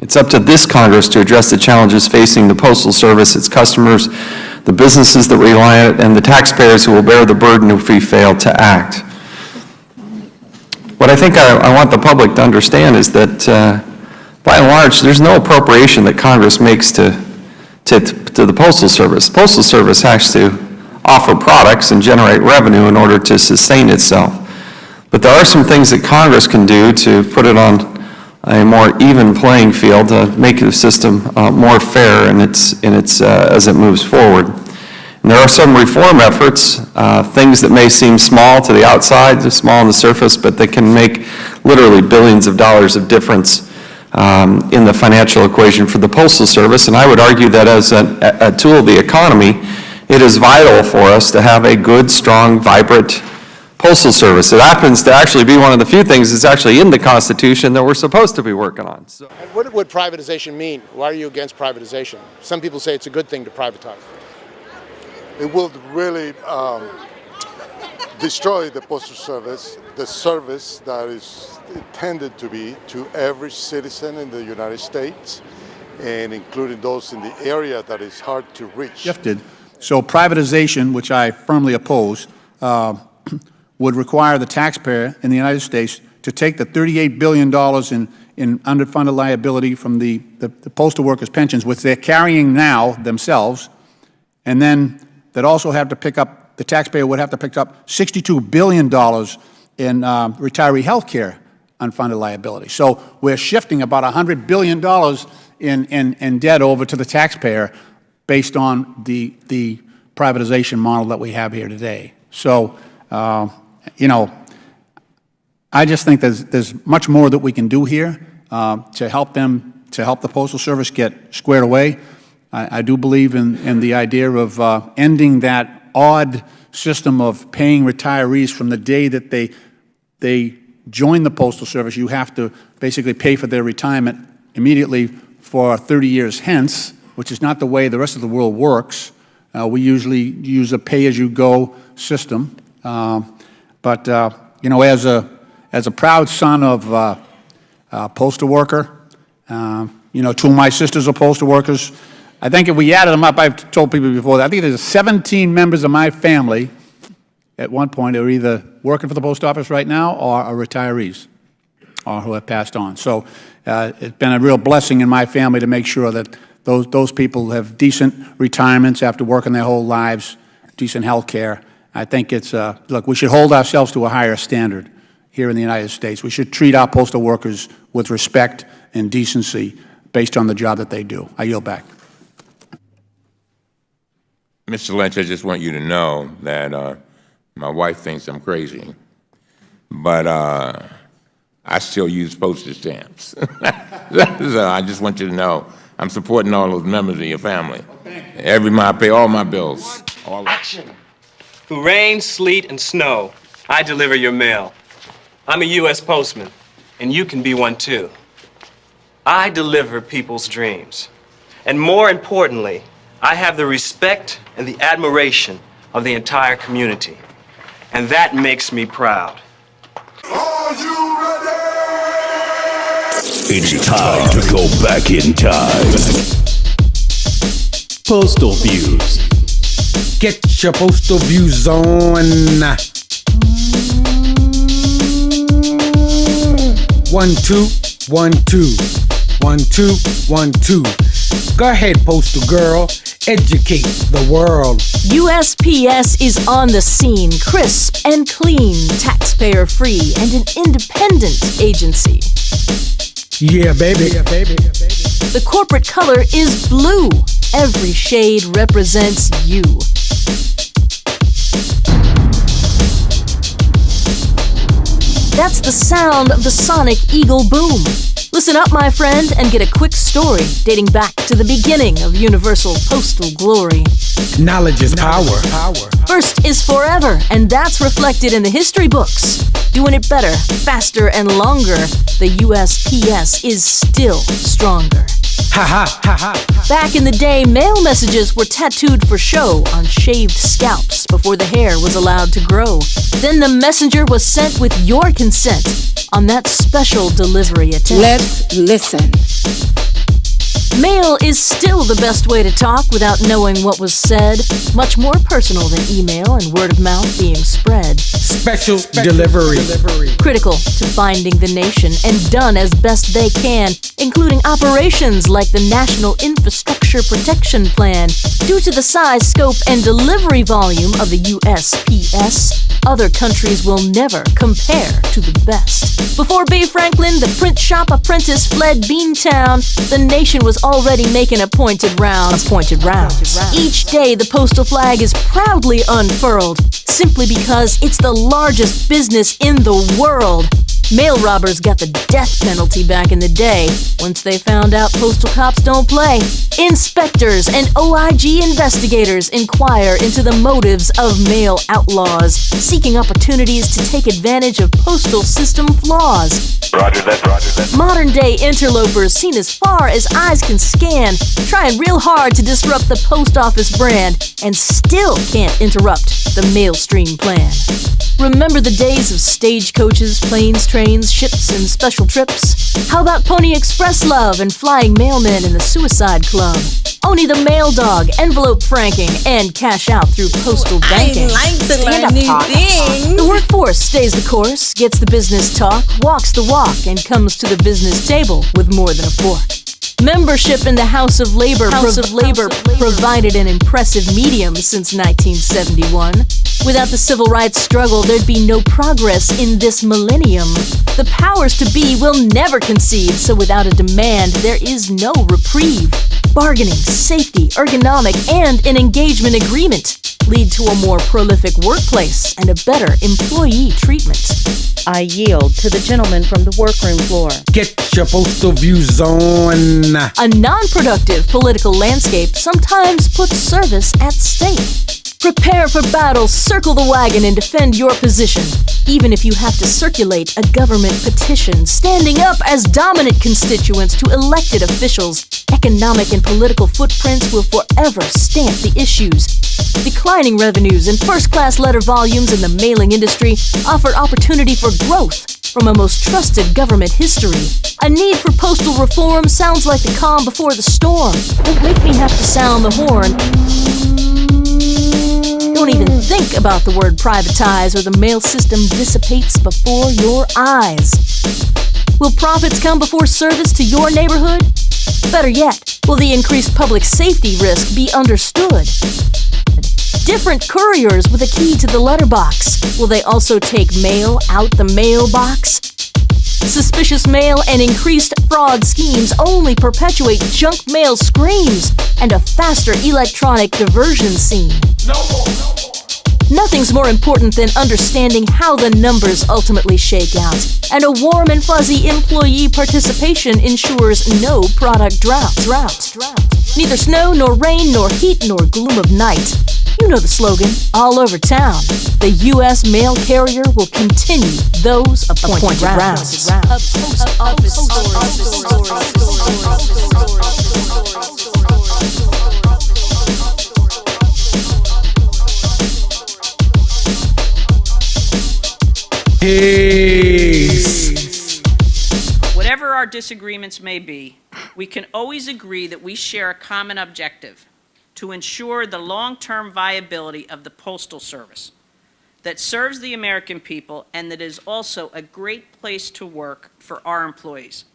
It's up to this Congress to address the challenges facing the Postal Service, its customers, the businesses that rely on it, and the taxpayers who will bear the burden if we fail to act. What I think I want the public to understand is that, by and large, there's no appropriation that Congress makes to the Postal Service. The Postal Service has to offer products and generate revenue in order to sustain itself. But there are some things that Congress can do to put it on a more even playing field to make the system more fair as it moves forward. And there are some reform efforts, things that may seem small to the outside, small on the surface, but that can make literally billions of dollars of difference in the financial equation for the Postal Service. And I would argue that as a tool of the economy, it is vital for us to have a good, strong, vibrant Postal Service. It happens to actually be one of the few things that's actually in the Constitution that we're supposed to be working on. So. And what would privatization mean? Why are you against privatization? Some people say it's a good thing to privatize. It will really destroy the Postal Service, the service that is intended to be to every citizen in the United States, and including those in the area that is hard to reach. Shifted. So privatization, which I firmly oppose, would require the taxpayer in the United States to take the $38 billion in underfunded liability from the postal workers' pensions, which they're carrying now themselves, and then that also have to pick up, the taxpayer would have to pick up $62 billion in retiree health care unfunded liability. So we're shifting about $100 billion in debt over to the taxpayer based on the privatization model that we have here today. So, you know, I just think there's much more that we can do here to help the Postal Service get squared away. I do believe in the idea of ending that odd system of paying retirees from the day that they join the Postal Service. You have to basically pay for their retirement immediately for 30 years hence, which is not the way the rest of the world works. We usually use a pay-as-you-go system. But you know, as a proud son of a postal worker, you know, two of my sisters are postal workers. I think if we added them up, I've told people before that I think there's 17 members of my family at one point who are either working for the post office right now or are retirees or who have passed on. So it's been a real blessing in my family to make sure that those people have decent retirements after working their whole lives, decent health care. I think it's, look, we should hold ourselves to a higher standard here in the United States. We should treat our postal workers with respect and decency based on the job that they do. I yield back. Mr. Lynch, I just want you to know that my wife thinks I'm crazy, but I still use postage stamps. So I just want you to know I'm supporting all those members of your family. Every month I pay all my bills. All Action! Through rain, sleet, and snow, I deliver your mail. I'm a U.S. postman, and you can be one too. I deliver people's dreams. And more importantly, I have the respect and the admiration of the entire community. And that makes me proud. Are you ready? It's time to go back in time. Postal Views. Get your postal views on. 1 2 1 2 1 2 1 2. Go ahead, postal girl. Educate the world. USPS is on the scene, crisp and clean, taxpayer-free, and an independent agency. Yeah, baby. Yeah, baby. Yeah, baby. The corporate color is blue. Every shade represents you. That's the sound of the sonic eagle boom. Listen up, my friend, and get a quick story dating back to the beginning of universal postal glory. Knowledge is power. First is forever, and that's reflected in the history books. Doing it better, faster, and longer, the USPS is still stronger. Ha ha ha ha. Back in the day, mail messages were tattooed for show on shaved scalps before the hair was allowed to grow. Then the messenger was sent with your consent on that special delivery attempt. Let's listen. Mail is still the best way to talk without knowing what was said. Much more personal than email and word of mouth being spread. Special delivery. Critical to binding the nation and done as best they can, including operations like the National Infrastructure Protection Plan. Due to the size, scope, and delivery volume of the USPS, other countries will never compare to the best. Before B. Franklin, the print shop apprentice, fled Beantown, the nation was already making appointed rounds. Each day, the postal flag is proudly unfurled, simply because it's the largest business in the world. Mail robbers got the death penalty back in the day, once they found out postal cops don't play. Inspectors and OIG investigators inquire into the motives of mail outlaws, seeking opportunities to take advantage of postal system flaws. Roger that. Modern-day interlopers seen as far as eyes can scan, trying real hard to disrupt the post office brand, and still can't interrupt the mail stream plan. Remember the days of stagecoaches, planes, trains, ships, and special trips? How about Pony Express love and flying mailmen in the Suicide Club? Only the mail dog, envelope franking, and cash out through postal banking. I like to learn new things. The workforce stays the course, gets the business talk, walks the walk, and comes to the business table with more than a fork. Membership in the House of Labor provided an impressive medium since 1971. Without the civil rights struggle, there'd be no progress in this millennium. The powers to be will never concede, so without a demand, there is no reprieve. Bargaining, safety, ergonomic, and an engagement agreement lead to a more prolific workplace and a better employee treatment. I yield to the gentleman from the workroom floor. Get your postal views on. A non-productive political landscape sometimes puts service at stake. Prepare for battle, circle the wagon, and defend your position, even if you have to circulate a government petition, standing up as dominant constituents to elected officials. Economic and political footprints will forever stamp the issues. Declining revenues and first-class letter volumes in the mailing industry offer opportunity for growth from a most trusted government history. A need for postal reform sounds like the calm before the storm. Don't make me have to sound the horn. Don't even think about the word privatize or the mail system dissipates before your eyes. Will profits come before service to your neighborhood? Better yet, will the increased public safety risk be understood? Different couriers with a key to the letterbox. Will they also take mail out the mailbox? Suspicious mail and increased fraud schemes only perpetuate junk mail screams and a faster electronic diversion scene. Nothing's more important than understanding how the numbers ultimately shake out, and a warm and fuzzy employee participation ensures no product drought. Neither snow, nor rain, nor heat, nor gloom of night. You know the slogan, all over town. The U.S. mail carrier will continue those appointed rounds. A post office story. Peace. Whatever our disagreements may be, we can always agree that we share a common objective: to ensure the long-term viability of the Postal Service that serves the American people and that is also a great place to work for our employees.